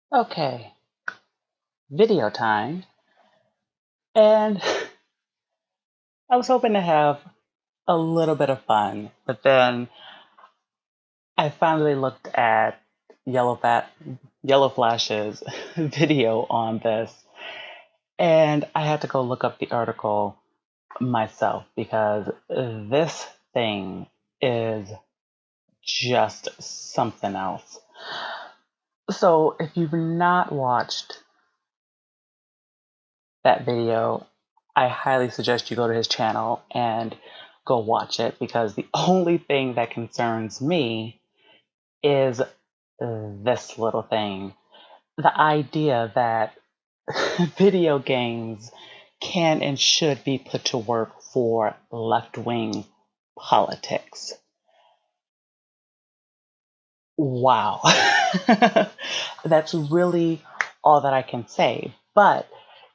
Okay, video time. And I was hoping to have a little bit of fun, but then I finally looked at Yellow Fat Yellow Flash's video on this, and I had to go look up the article myself because this thing is just something else. So if you've not watched that video, I highly suggest you go to his channel and go watch it because the only thing that concerns me is this little thing. The idea that video games can and should be put to work for left wing politics. Wow. That's really all that I can say. But,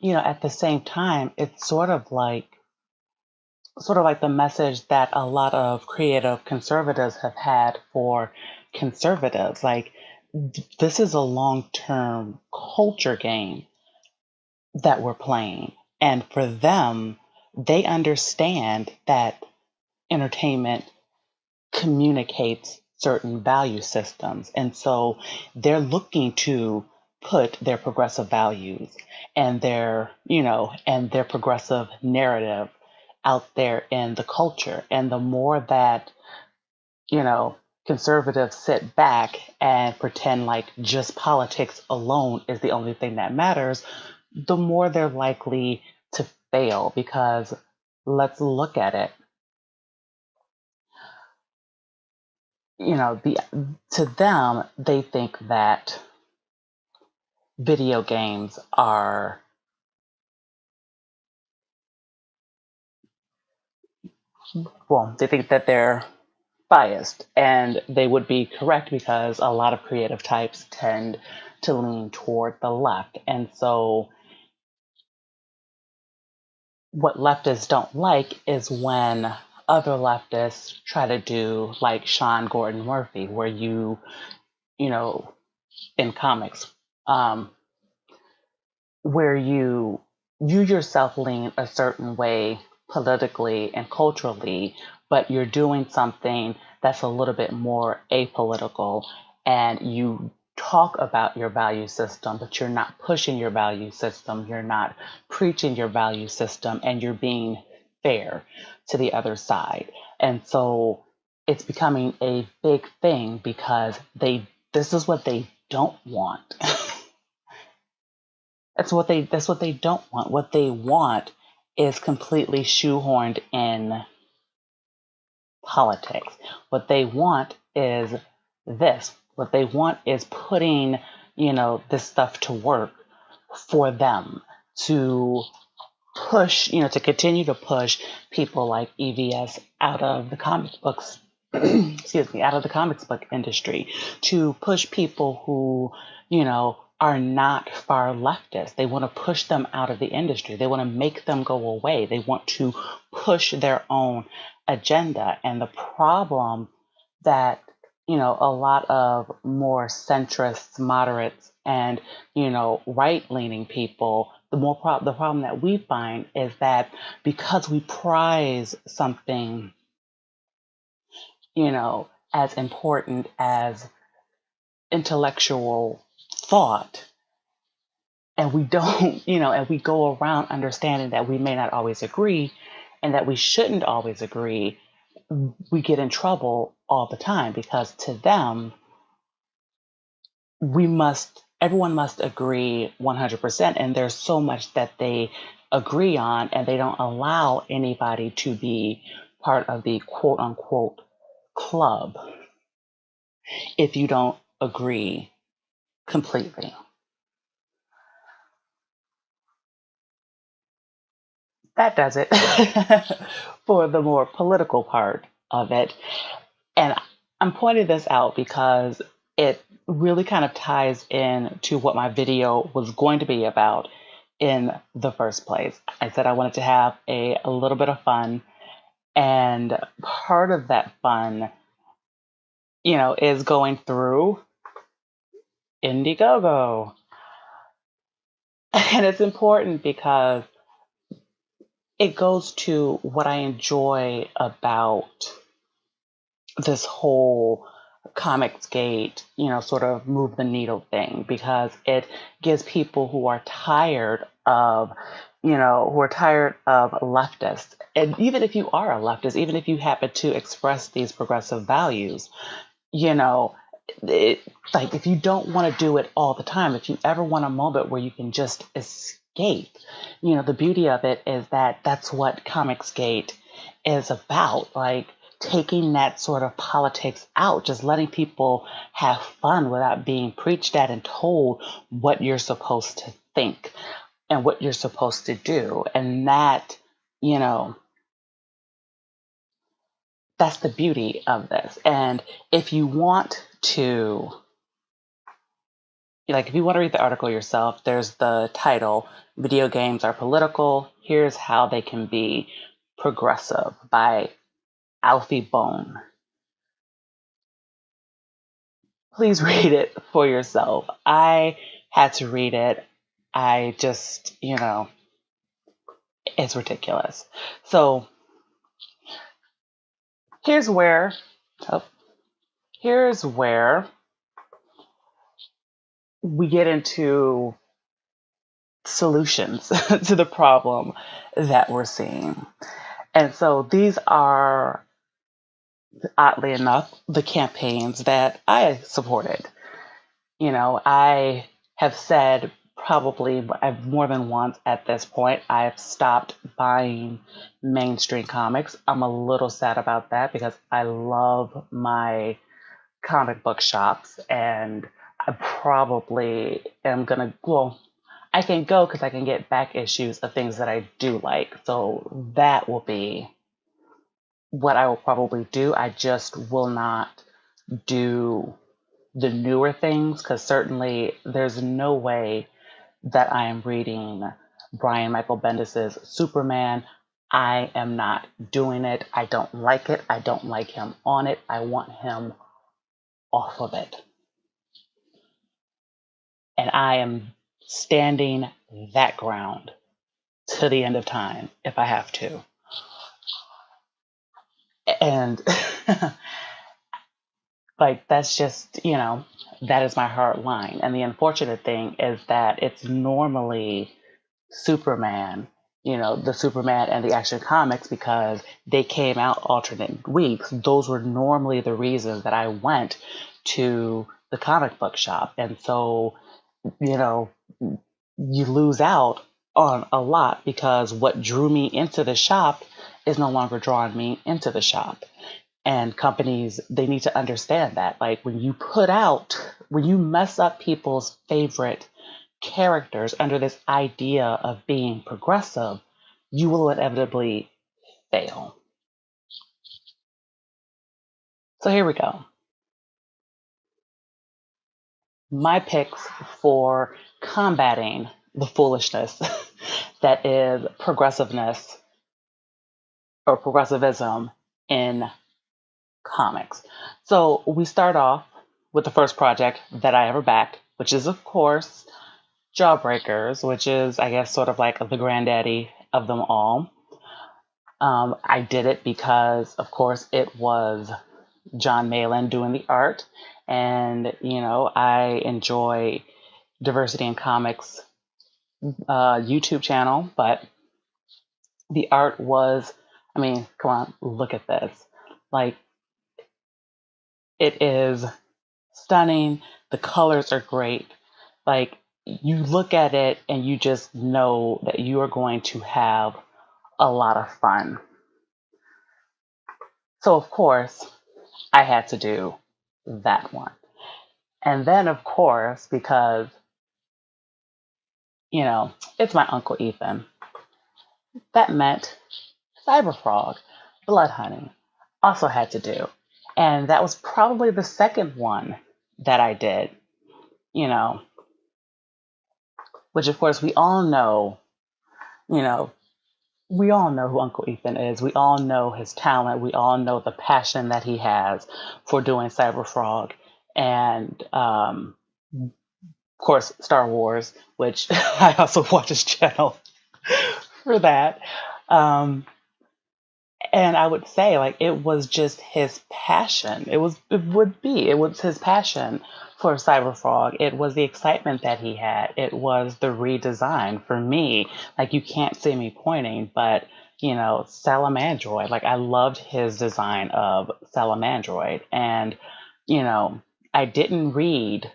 at the same time, it's sort of like the message that a lot of creative conservatives have had for conservatives. Like, this is a long term culture game that we're playing. And for them, they understand that entertainment communicates certain value systems. And so they're looking to put their progressive values and their progressive narrative out there in the culture. And the more that, conservatives sit back and pretend like just politics alone is the only thing that matters, the more they're likely to fail because let's look at it. The to them they think that video games are, well, they think that they're biased, and they would be correct because a lot of creative types tend to lean toward the left. And so what leftists don't like is when other leftists try to do like Sean Gordon Murphy, where you know in comics, um, where you yourself lean a certain way politically and culturally, but you're doing something that's a little bit more apolitical, and you talk about your value system, but you're not pushing your value system, you're not preaching your value system, and you're being fair to the other side. And so it's becoming a big thing because this is what they don't want. That's what they don't want. What they want is completely shoehorned in politics. What they want is this. What they want is putting, this stuff to work for them to to continue to push people like EVS out of the comic books, excuse me, out of the comics book industry, to push people who, are not far leftist. They want to push them out of the industry. They want to make them go away. They want to push their own agenda. And the problem that, a lot of more centrists, moderates, and, right leaning people, the problem that we find is that because we prize something, as important as intellectual thought, and we don't, and we go around understanding that we may not always agree and that we shouldn't always agree, we get in trouble all the time because to them, everyone must agree 100%. And there's so much that they agree on, and they don't allow anybody to be part of the quote unquote club if you don't agree completely. That does it for the more political part of it. And I'm pointing this out because it really kind of ties in to what my video was going to be about in the first place. I said I wanted to have a little bit of fun, and part of that fun, is going through Indiegogo. And it's important because it goes to what I enjoy about this whole Comicsgate, sort of move the needle thing, because it gives people who are tired of, who are tired of leftists. And even if you are a leftist, even if you happen to express these progressive values, you know, it, like if you don't want to do it all the time, if you ever want a moment where you can just escape, the beauty of it is that that's what Comicsgate is about. Like taking that sort of politics out, just letting people have fun without being preached at and told what you're supposed to think and what you're supposed to do. And that, you know, that's the beauty of this. And if you want to, if you want to read the article yourself, there's the title, Video Games Are Political. Here's How They Can Be Progressive by Alfie Bone. Please read it for yourself. I had to read it. I just, it's ridiculous. So here's where, here's where we get into solutions to the problem that we're seeing. And so these are, oddly enough, the campaigns that I supported. I have said probably more than once at this point, I've stopped buying mainstream comics. I'm a little sad about that because I love my comic book shops, and I probably am going to, well, I can go because I can get back issues of things that I do like. So that will be what I will probably do. I just will not do the newer things because certainly there's no way that I am reading Brian Michael Bendis's Superman. I am not doing it. I don't like it. I don't like him on it. I want him off of it. And I am standing that ground to the end of time if I have to. And that's just, that is my hard line. And the unfortunate thing is that it's normally Superman, the Superman and the Action Comics, because they came out alternate weeks. Those were normally the reasons that I went to the comic book shop. And so, you lose out on a lot because what drew me into the shop is no longer drawing me into the shop. And companies, they need to understand that. Like when you mess up people's favorite characters under this idea of being progressive, you will inevitably fail. So here we go. My picks for combating the foolishness that is progressiveness or progressivism in comics. So we start off with the first project that I ever backed, which is, of course, Jawbreakers, which is, I guess, sort of like the granddaddy of them all. I did it because, of course, it was John Malin doing the art. And, I enjoy Diversity in Comics YouTube channel, but the art was, come on, look at this. Like, it is stunning. The colors are great. Like, you look at it and you just know that you are going to have a lot of fun. So, of course, I had to do that one. And then, of course, because, it's my Uncle Ethan, that meant Cyberfrog, Blood Honey, also had to do. And that was probably the second one that I did, which of course we all know, we all know who Uncle Ethan is. We all know his talent. We all know the passion that he has for doing Cyberfrog. And course, Star Wars, which I also watch his channel for that. Um, and I would say, like, it was just his passion. It was his passion for Cyberfrog. It was the excitement that he had. It was the redesign for me. Like, you can't see me pointing, but, Salamandroid. Like, I loved his design of Salamandroid. And, you know, I didn't read,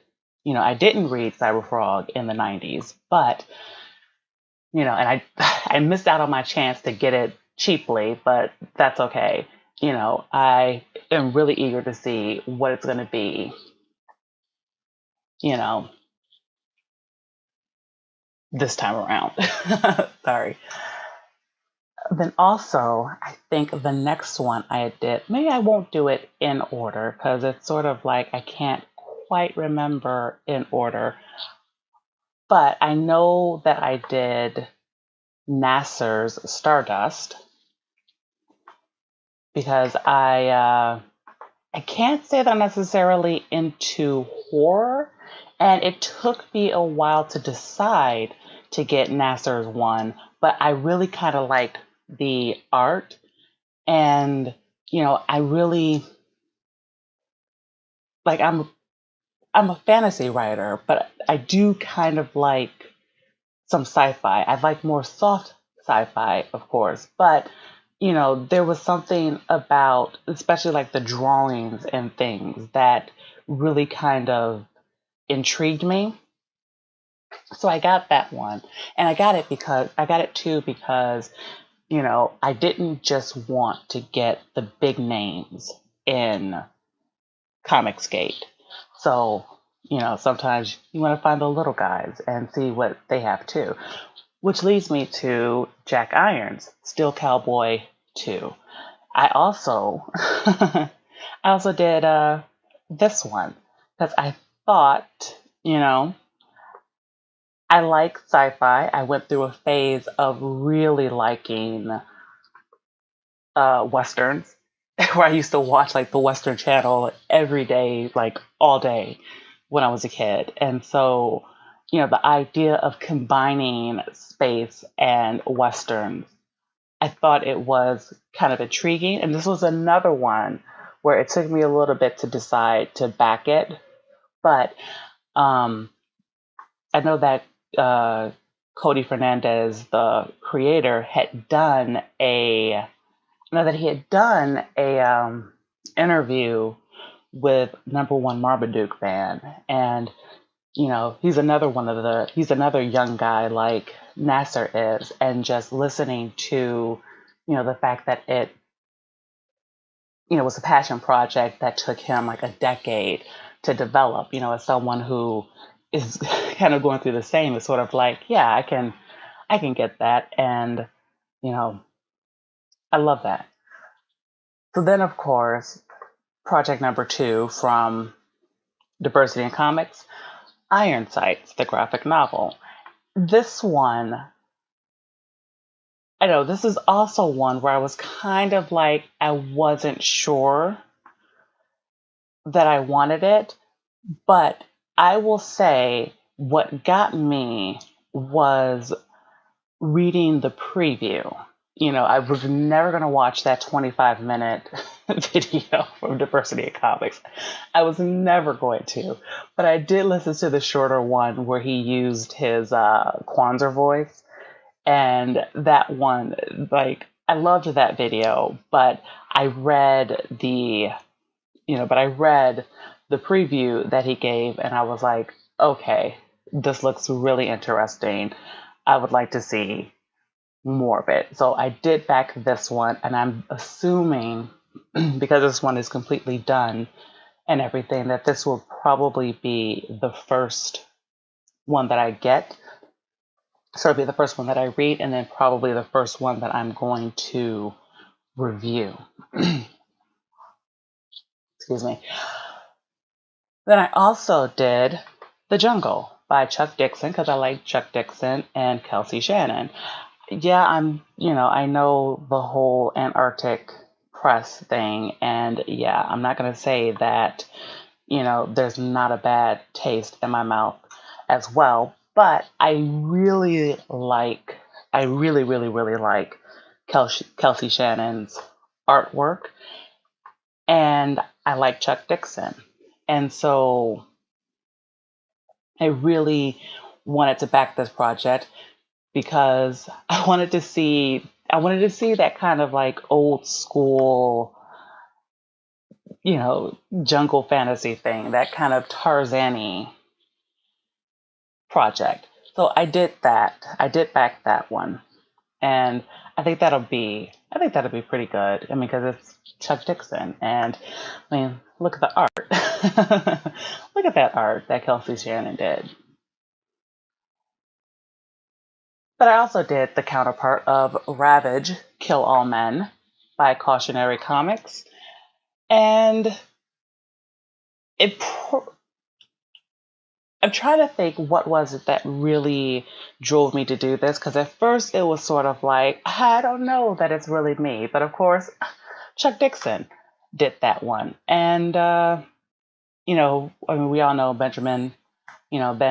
I didn't read Cyberfrog in the 90s, but and I missed out on my chance to get it cheaply, but that's okay. I am really eager to see what it's going to be, you know, this time around. Sorry. Then also, I think the next one I did, maybe I won't do it in order because it's sort of like I can't quite remember in order, but I know that I did Nasser's Stardust because I can't say that I'm necessarily into horror, and it took me a while to decide to get Nasser's one, but I really kind of liked the art, and I really like. I'm a fantasy writer, but I do kind of like some sci-fi. I like more soft sci-fi, of course, but there was something about, especially like the drawings and things that really kind of intrigued me. So I got that one. And I got it too because, I didn't just want to get the big names in Comicsgate. So, sometimes you want to find the little guys and see what they have too. Which leads me to Jack Irons, Steel Cowboy 2. I also I also did this one because I thought, I like sci-fi. I went through a phase of really liking westerns where I used to watch like the Western Channel every day, like all day when I was a kid. And so, the idea of combining space and westerns, I thought it was kind of intriguing. And this was another one where it took me a little bit to decide to back it. But um, I know that Cody Fernandez, the creator, had done he had done a interview with number one Marmaduke band, and he's another young guy like Nasser is, and just listening to the fact that it was a passion project that took him like a decade to develop, as someone who is kind of going through the same, it's sort of like, yeah, I can get that, and you know I love that. So then, of course, project number 2 from Diversity in Comics, Iron Sights, the graphic novel. This one, I know this is also one where I was kind of like, I wasn't sure that I wanted it, but I will say what got me was reading the preview. I was never going to watch that 25-minute video from Diversity in Comics. I was never going to. But I did listen to the shorter one where he used his Kwanzaa voice. And that one, like, I loved that video. But I read the preview that he gave, and I was like, okay, this looks really interesting. I would like to see more of it. So I did back this one, and I'm assuming because this one is completely done and everything, that this will probably be the first one that I get. So it'll be the first one that I read, and then probably the first one that I'm going to review. Excuse me. Then I also did The Jungle by Chuck Dixon because I like Chuck Dixon and Kelsey Shannon. Yeah, I know the whole Antarctic press thing, and yeah, I'm not going to say that, there's not a bad taste in my mouth as well. But I really like Kelsey Shannon's artwork, and I like Chuck Dixon. And so I really wanted to back this project because I wanted to see that kind of like old school, jungle fantasy thing, that kind of Tarzan-y project. So I did that. I did back that one. And I think that'll be pretty good. I mean, because it's Chuck Dixon, and I mean, look at the art. Look at that art that Kelsey Shannon did. But I also did the counterpart of Ravage, Kill All Men by Cautionary Comics, and it. I'm trying to think what was it that really drove me to do this, because at first it was sort of like, I don't know that it's really me, but of course Chuck Dixon did that one. And, I mean, we all know Ben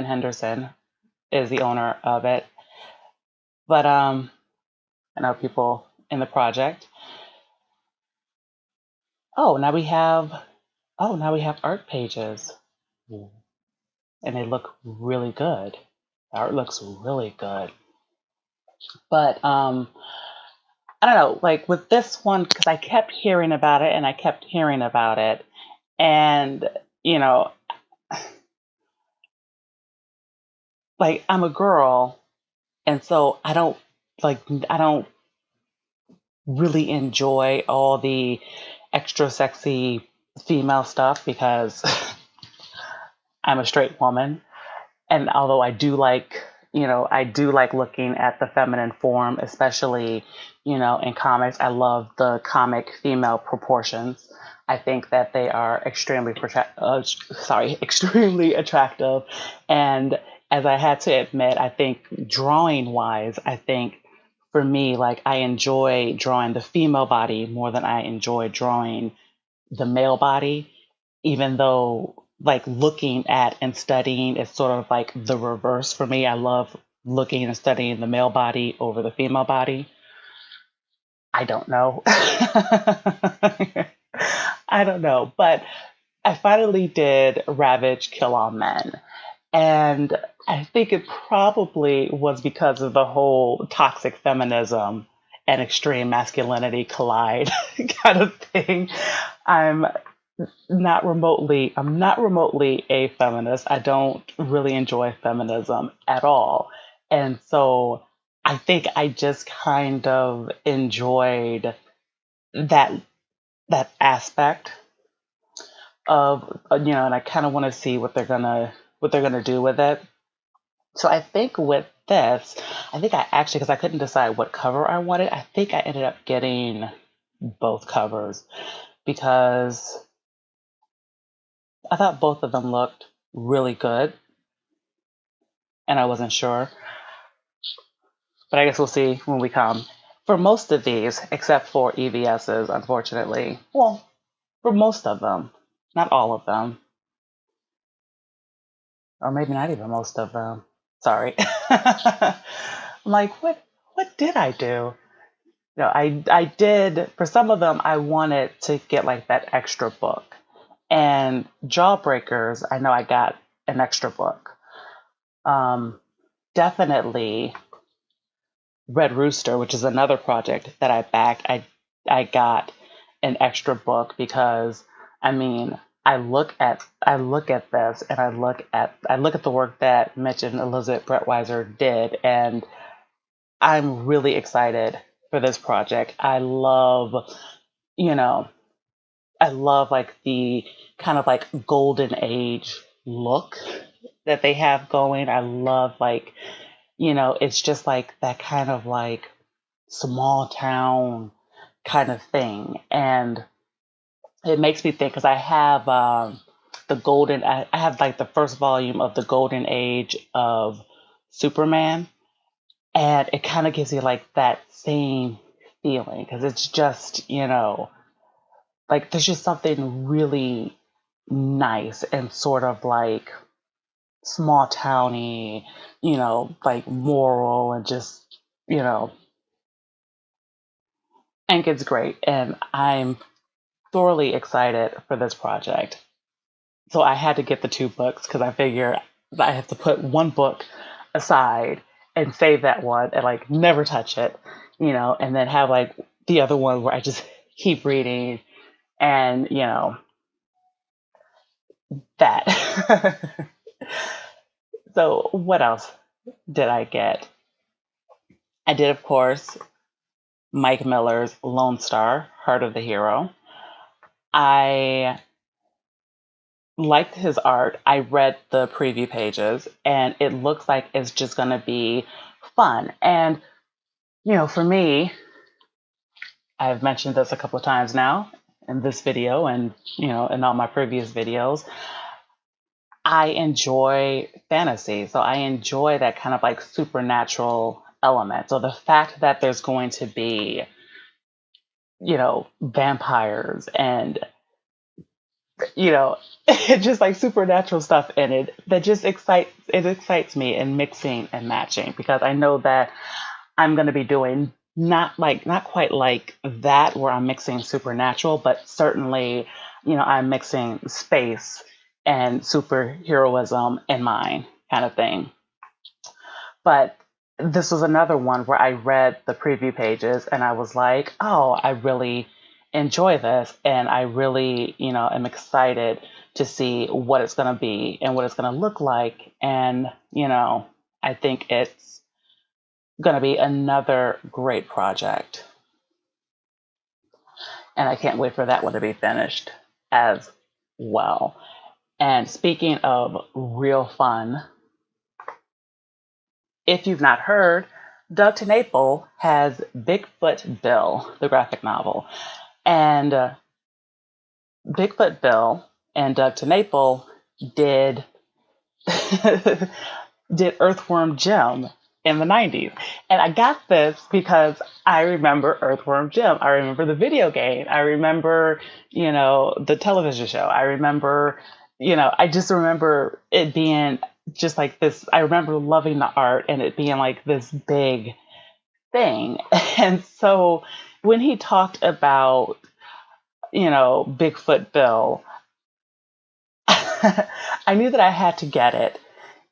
Henderson is the owner of it. But I know people in the project. Oh, now we have, now we have art pages. And they look really good. The art looks really good. But I don't know, like with this one, because I kept hearing about it and I kept hearing about it. And, you know, like I'm a girl, and so I don't really enjoy all the extra sexy female stuff because I'm a straight woman. And although I do like looking at the feminine form, especially, in comics. I love the comic female proportions. I think that they are extremely attractive. And as I had to admit, I think drawing wise, I think for me, like I enjoy drawing the female body more than I enjoy drawing the male body, even though like looking at and studying is sort of like the reverse for me. I love looking and studying the male body over the female body. I don't know. I don't know. But I finally did Ravage Kill All Men. And I think it probably was because of the whole toxic feminism and extreme masculinity collide kind of thing. I'm I'm not remotely a feminist. I don't really enjoy feminism at all. And so I think I just kind of enjoyed that that aspect of and I kind of want to see what they're gonna do with it. So I think with this, I think I actually, because I couldn't decide what cover I wanted, I think I ended up getting both covers because I thought both of them looked really good, and I wasn't sure. But I guess we'll see when we come. For most of these, except for EVS's, unfortunately, well, for most of them, not all of them, or maybe not even most of them. Sorry. I'm like, what did I do? I did, for some of them, I wanted to get like that extra book. And Jawbreakers, I know I got an extra book. Definitely Red Rooster, which is another project that I backed. I got an extra book because I mean I look at this and I look at the work that Mitch and Elizabeth Brettweiser did, and I'm really excited for this project. You know, I love like the kind of like golden age look that they have going. I love like, it's just like that kind of like small town kind of thing. And it makes me think because I have I have like the first volume of the golden age of Superman, and it kind of gives you like that same feeling because it's just, like there's just something really nice and sort of like small towny, like moral and just, you know, and it's great. And I'm thoroughly excited for this project. So I had to get the two books because I figure I have to put one book aside and save that one and like never touch it, and then have like the other one where I just keep reading and, that. So what else did I get? I did, of course, Mike Miller's Lone Star, Heart of the Hero. I liked his art. I read the preview pages and it looks like it's just going to be fun. And, for me, I've mentioned this a couple of times now in this video and, in all my previous videos. I enjoy fantasy. So I enjoy that kind of like supernatural element. So the fact that there's going to be, vampires and, just like supernatural stuff in it that just excites me in mixing and matching because I know that I'm going to be doing not quite like that where I'm mixing supernatural, but certainly, I'm mixing space and superheroism in mine kind of thing. But this was another one where I read the preview pages and I was like, oh, I really enjoy this. And I really, am excited to see what it's going to be and what it's going to look like. And, I think it's going to be another great project. And I can't wait for that one to be finished as well. And speaking of real fun, if you've not heard, Doug TenNapel has Bigfoot Bill, the graphic novel. And Bigfoot Bill and Doug TenNapel did did Earthworm Jim in the 90s. And I got this because I remember Earthworm Jim. I remember the video game. I remember, the television show. I remember, I just remember it being just like this. I remember loving the art and it being like this big thing. And so when he talked about, Bigfoot Bill, I knew that I had to get it,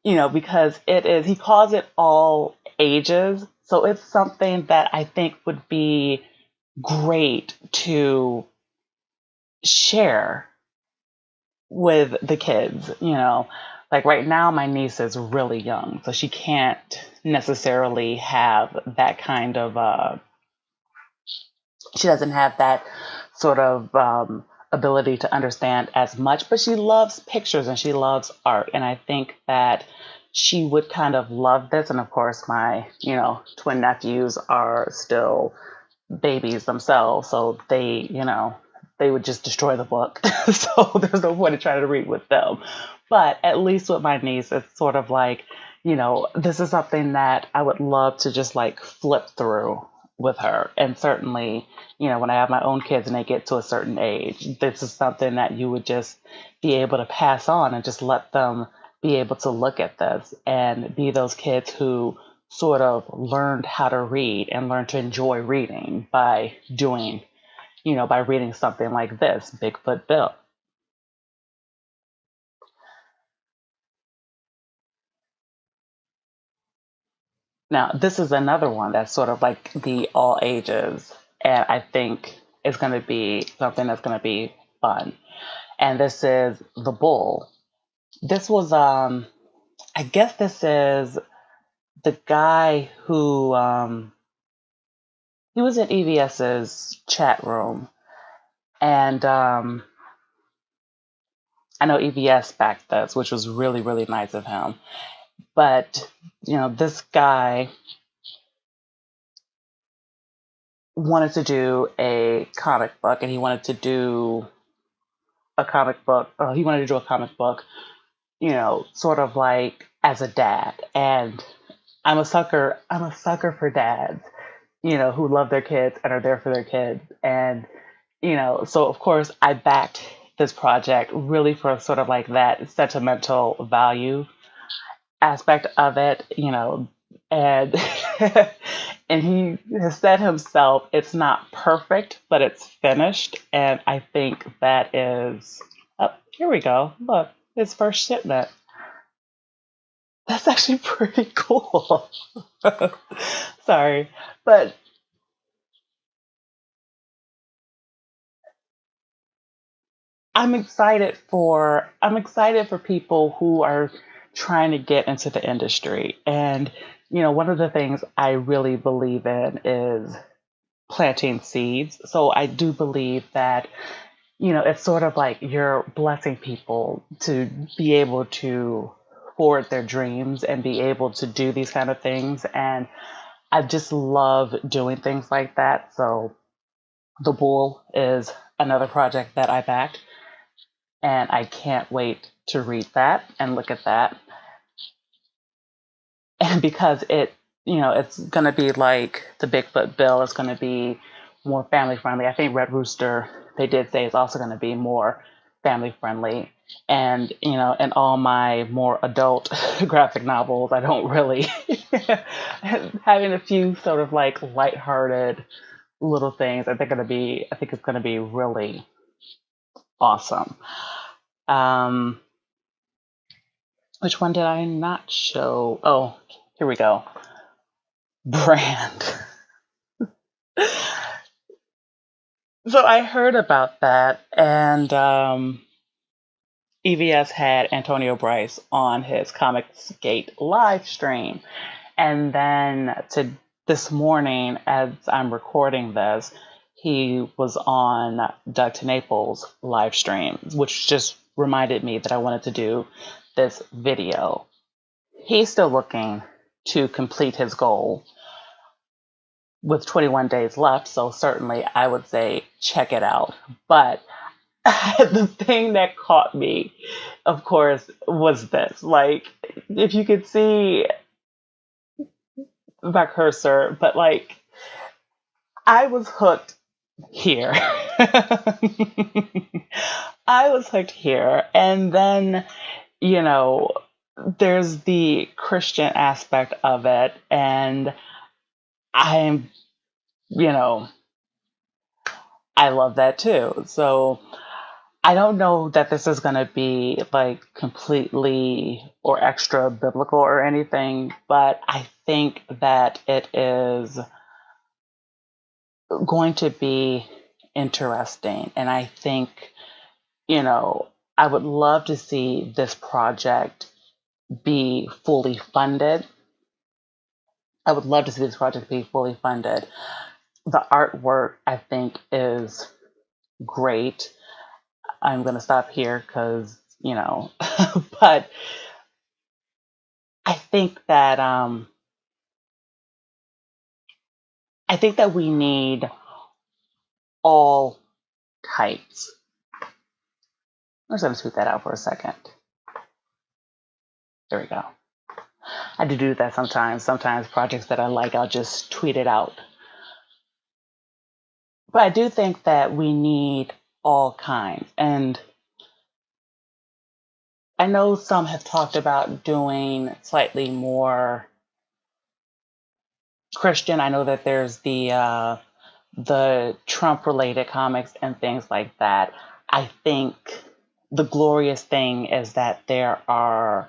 because he calls it all ages. So it's something that I think would be great to share with the kids, Like right now, my niece is really young, so she can't necessarily have that kind of, she doesn't have that sort of ability to understand as much, but she loves pictures and she loves art. And I think that she would kind of love this. And of course, my, twin nephews are still babies themselves. So they would just destroy the book. So there's no point in trying to read with them. But at least with my niece, it's sort of like, this is something that I would love to just like flip through with her. And certainly, when I have my own kids and they get to a certain age, this is something that you would just be able to pass on and just let them be able to look at this and be those kids who sort of learned how to read and learn to enjoy reading by doing, by reading something like this, Bigfoot Bill. Now, this is another one that's sort of like the all ages, and I think it's going to be something that's going to be fun. And this is The Bull. This was, I guess this is the guy who, he was in EVS's chat room, and I know EVS backed this, which was really, really nice of him. But, this guy wanted to do a comic book and he wanted to do a comic book, or he wanted to do a comic book, sort of like as a dad. And I'm a sucker for dads, who love their kids and are there for their kids. And, so of course I backed this project really for sort of like that sentimental value aspect of it, and and he has said himself, it's not perfect, but it's finished. And I think that is, oh, here we go. Look, his first shipment. That's actually pretty cool. Sorry, but I'm excited for people who are trying to get into the industry. And one of the things I really believe in is planting seeds. So I do believe that it's sort of like you're blessing people to be able to forward their dreams and be able to do these kind of things. And I just love doing things like that. So The Bull is another project that I backed, and I can't wait to read that and look at that. And because it's going to be like the Bigfoot bill, it's going to be more family friendly. I think Red Rooster, they did say, is also going to be more family friendly. And in all my more adult graphic novels, I don't really having a few sort of like lighthearted little things. I think it's going to be really awesome. Um, which one did I not show? Oh, here we go. Brand. So I heard about that, and EVS had Antonio Bryce on his Comicsgate live stream. And then this morning, as I'm recording this, he was on Doug Naples' live stream, which just reminded me that I wanted to do this video. He's still looking to complete his goal with 21 days left, so certainly I would say check it out. But the thing that caught me, of course, was this. Like, if you could see my cursor, but like, I was hooked here. I was hooked here. And then, you know, there's the Christian aspect of it. And I'm, you know, I love that too. So I don't know that this is going to be like completely or extra biblical or anything, but I think that it is going to be interesting. And I think, I would love to see this project be fully funded. I would love to see this project be fully funded. The artwork, I think, is great. I'm going to stop here because, but I think that we need all types. I'm just going to tweet that out for a second. There we go. I do that sometimes. Sometimes projects that I like, I'll just tweet it out. But I do think that we need all kinds. And I know some have talked about doing slightly more Christian. I know that there's the Trump related comics and things like that. I think the glorious thing is that there are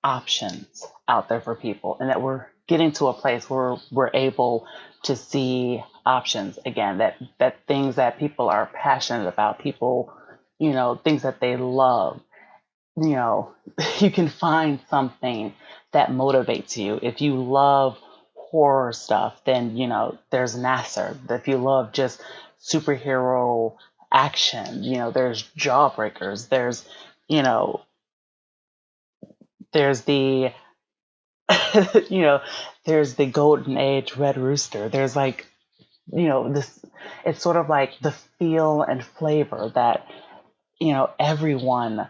options out there for people, and that we're getting to a place where we're able to see options again, that things that people are passionate about, people, things that they love, you can find something that motivates you. If you love horror stuff, then there's Nasser. If you love just superhero action, there's Jawbreakers. You know there's the there's the Golden Age Red Rooster. There's like, this, it's sort of like the feel and flavor that everyone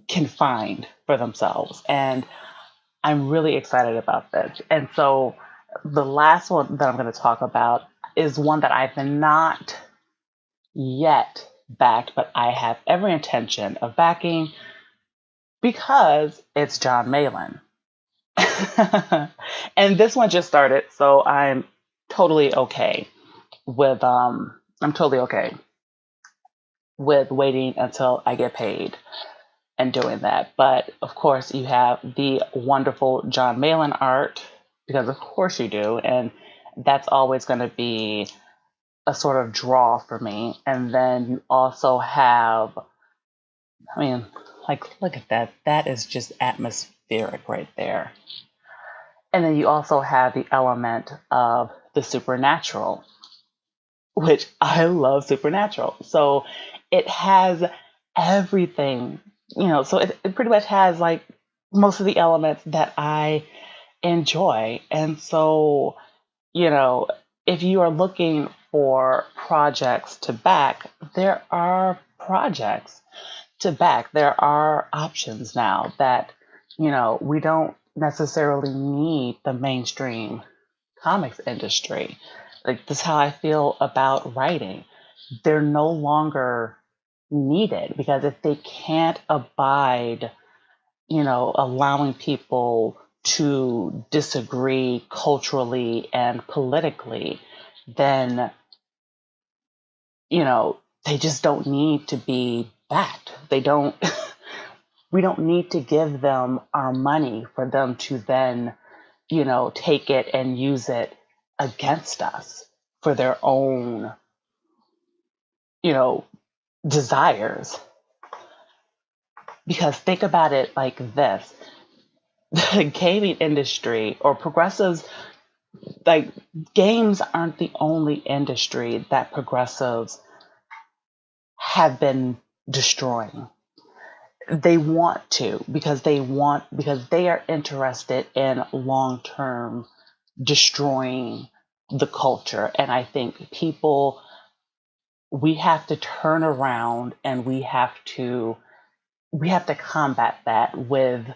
can find for themselves. And I'm really excited about this. And so the last one that I'm going to talk about is one that I've not yet backed, but I have every intention of backing. because it's John Malin. And this one just started, so totally okay I'm totally okay with waiting until I get paid and doing that. But of course, you have the wonderful John Malin art, because of course you do, and that's always going to be a sort of draw for me. And then you also have, I mean, like, look at that. That is just atmospheric right there. And then you also have the element of the supernatural, which I love supernatural. So it has everything, so it pretty much has like most of the elements that I enjoy. And so, you know, if you are looking for projects to back, there are projects to back. There are options now that, we don't necessarily need the mainstream comics industry. Like, this is how I feel about writing. They're no longer needed, because if they can't abide, allowing people to disagree culturally and politically, then, they just don't need to be backed. They don't, we don't need to give them our money for them to then, take it and use it against us for their own, desires. Because think about it like this: the gaming industry or progressives, like, games aren't the only industry that progressives have been destroying. They want to, because they are interested in long term destroying the culture. And I think we have to turn around, and we have to combat that with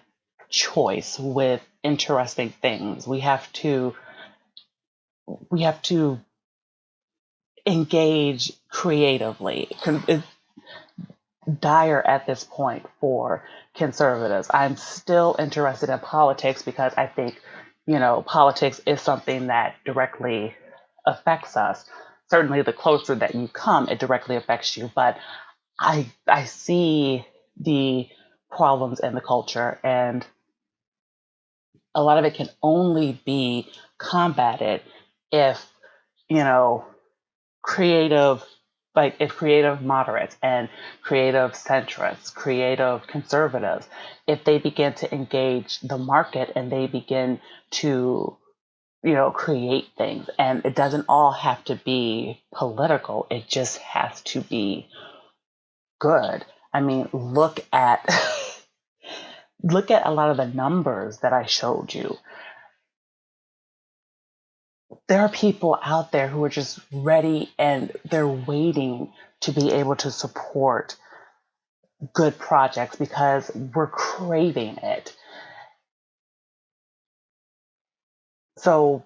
choice, with interesting things. We have to engage creatively. It's dire at this point for conservatives. I'm still interested in politics, because I think, politics is something that directly affects us. Certainly, the closer that you come, it directly affects you. But I see the problems in the culture, and a lot of it can only be combated if, you know, creative, if creative moderates and creative centrists, creative conservatives, if they begin to engage the market and they begin to, create things. And it doesn't all have to be political. It just has to be good. I mean, look at look at a lot of the numbers that I showed you. There are people out there who are just ready, and they're waiting to be able to support good projects because we're craving it. So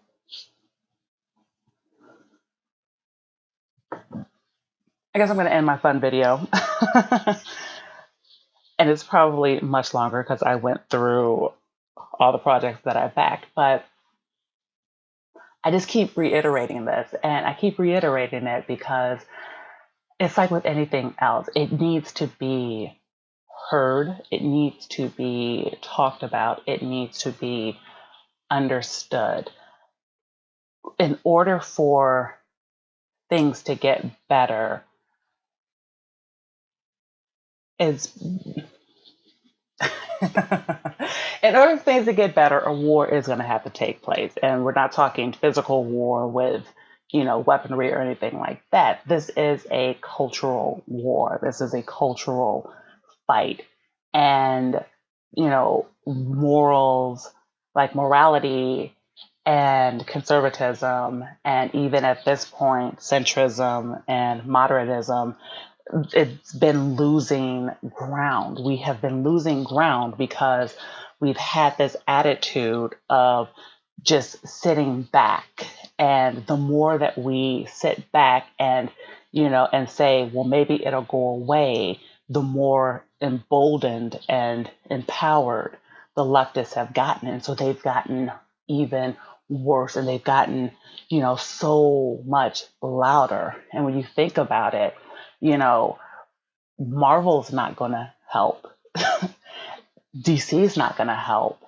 I guess I'm going to end my fun video. And it's probably much longer because I went through all the projects that I backed. But I just keep reiterating this, and I keep reiterating it because it's like with anything else. It needs to be heard. It needs to be talked about. It needs to be understood. In order for things to get better, is in order for things to get better, a war is going to have to take place. And we're not talking physical war with, weaponry or anything like that. This is a cultural war. This is a cultural fight. And, morals, like morality and conservatism, and even at this point, centrism and moderatism, it's been losing ground. We have been losing ground because we've had this attitude of just sitting back. And the more that we sit back and, and say, well, maybe it'll go away, the more emboldened and empowered the leftists have gotten. And so they've gotten even worse, and they've gotten, so much louder. And when you think about it, Marvel's not going to help. DC's not going to help.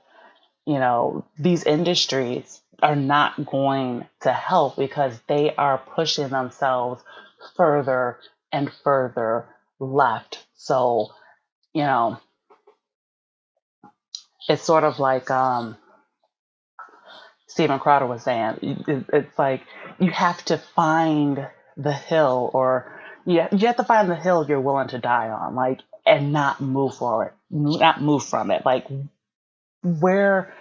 These industries are not going to help because they are pushing themselves further and further left. So, it's sort of like Stephen Crowder was saying, it's like you have to find the hill, or you have to find the hill you're willing to die on, like, and not move forward, not move from it. Like, where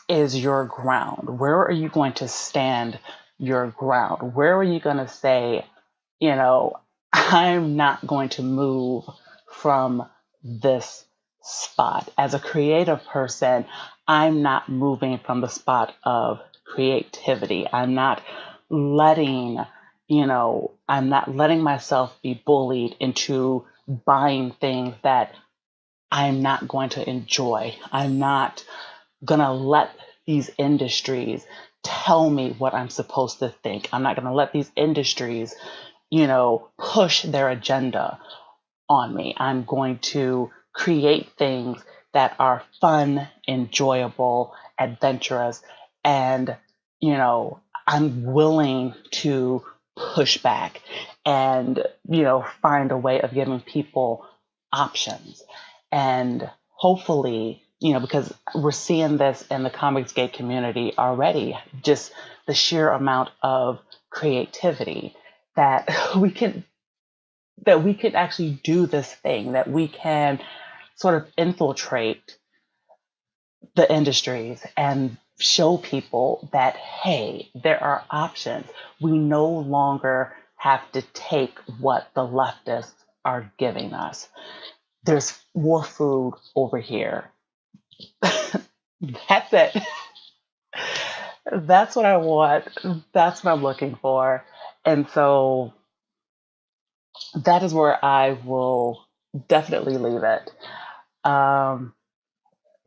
is your ground? Where are you going to stand your ground? Where are you going to say, I'm not going to move from this spot? As a creative person, I'm not moving from the spot of creativity. I'm not letting myself be bullied into buying things that I'm not going to enjoy. I'm not going to let these industries tell me what I'm supposed to think. I'm not going to let these industries, push their agenda on me. I'm going to create things that are fun, enjoyable, adventurous, and, I'm willing to push back and, find a way of giving people options. And hopefully, because we're seeing this in the Comicsgate community already, just the sheer amount of creativity that we can actually do this thing, that we can sort of infiltrate the industries and show people that, hey, there are options. We no longer have to take what the leftists are giving us. There's more food over here. That's it. That's what I want. That's what I'm looking for. And so that is where I will definitely leave it.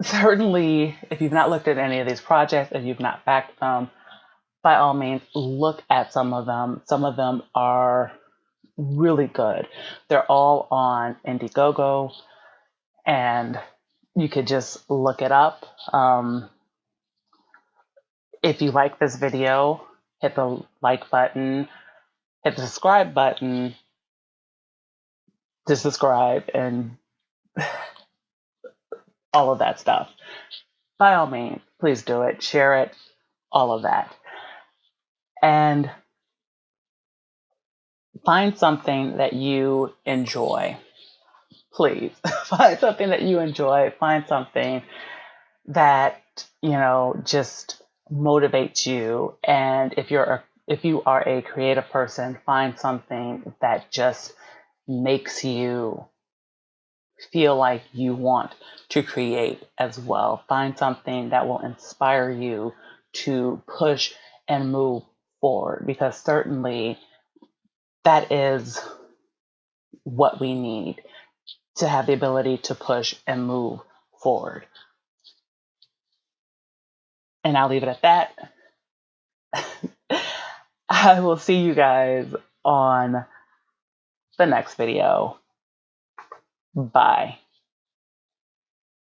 Certainly, if you've not looked at any of these projects, if you've not backed them, by all means, look at some of them. Some of them are really good. They're all on Indiegogo, and you could just look it up. If you like this video, hit the like button, hit the subscribe button to subscribe, and all of that stuff. By all means, please do it. Share it, all of that. And find something that you enjoy. Please find something that you enjoy. Find something that, just motivates you. And if you are a creative person, find something that just makes you feel like you want to create as well. Find something that will inspire you to push and move forward, because certainly that is what we need to have the ability to push and move forward. And I'll leave it at that. I will see you guys on the next video. Bye.